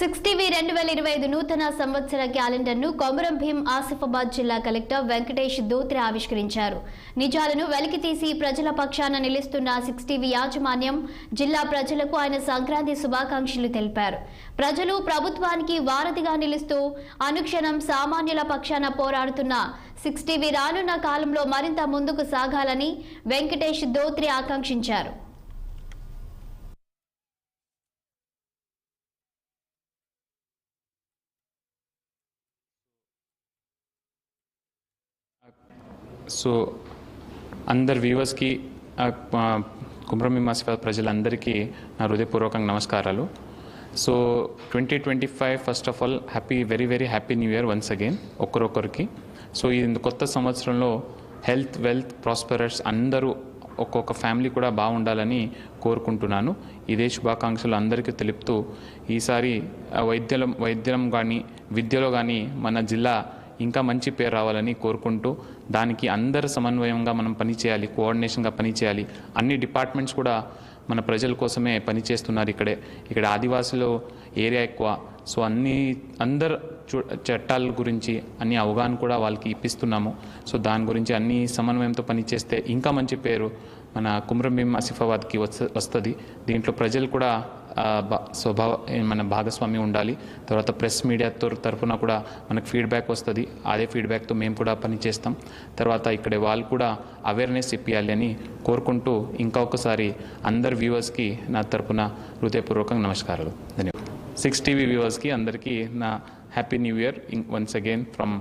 60వి 2025 నూతన సంవత్సర క్యాలెండర్ను కొమరం భీం ఆసిఫాబాద్ జిల్లా కలెక్టర్ వెంకటేష్ దూత్రి ఆవిష్కరించారు. నిజాలను వెలికితీసి ప్రజల పక్షాన నిలుస్తున్న 60వి యాజమాన్యం జిల్లా ప్రజలకు ఆయన సంక్రాంతి శుభాకాంక్షలు తెలిపారు. ప్రజలు ప్రభుత్వానికి వారధిగా నిలుస్తూ అనుక్షణం సామాన్యుల పక్షాన పోరాడుతున్న 60వి రానున్న కాలంలో మరింత ముందుకు సాగాలని వెంకటేష్ దూత్రి ఆకాంక్షించారు. సో అందరు వ్యూవర్స్కి కొమరం భీం ఆసిఫాబాద్ ప్రజలందరికీ నా హృదయపూర్వకంగా నమస్కారాలు. So 2025 first of all very happy new year once again ఒక్కరొక్కరికి. సో ఈ కొత్త సంవత్సరంలో హెల్త్, వెల్త్, ప్రాస్పరస్ అందరూ ఒక్కొక్క ఫ్యామిలీ కూడా బాగుండాలని కోరుకుంటున్నాను. ఇదే శుభాకాంక్షలు అందరికీ తెలుపుతూ ఈసారి వైద్యం కానీ విద్యలో కానీ మన జిల్లా ఇంకా మంచి పేరు రావాలని కోరుకుంటూ దానికి అందరు సమన్వయంగా మనం పనిచేయాలి, కోఆర్డినేషన్గా పనిచేయాలి. అన్ని డిపార్ట్మెంట్స్ కూడా మన ప్రజల కోసమే పనిచేస్తున్నారు. ఇక్కడ ఆదివాసులు ఏరియా ఎక్కువ. సో అందరు చట్టాల గురించి అన్ని అవగాహన కూడా వాళ్ళకి ఇప్పిస్తున్నాము. సో దాని గురించి అన్ని సమన్వయంతో పనిచేస్తే ఇంకా మంచి పేరు మన కొమరం భీం ఆసిఫాబాద్కి వస్తుంది. దీంట్లో ప్రజలు కూడా మన భాగస్వామ్యం ఉండాలి. తర్వాత ప్రెస్ మీడియా తరఫున కూడా మనకు ఫీడ్బ్యాక్ వస్తుంది. అదే ఫీడ్బ్యాక్తో మేము కూడా పనిచేస్తాం. తర్వాత ఇక్కడ వాళ్ళు కూడా అవేర్నెస్ ఇప్పించాలి అని కోరుకుంటూ ఇంకా ఒకసారి అందరు వ్యూవర్స్కి నా తరఫున హృదయపూర్వకంగా నమస్కారాలు. ధన్యవాదాలు. 60వి వ్యూవర్స్కి అందరికీ నా happy new year once again from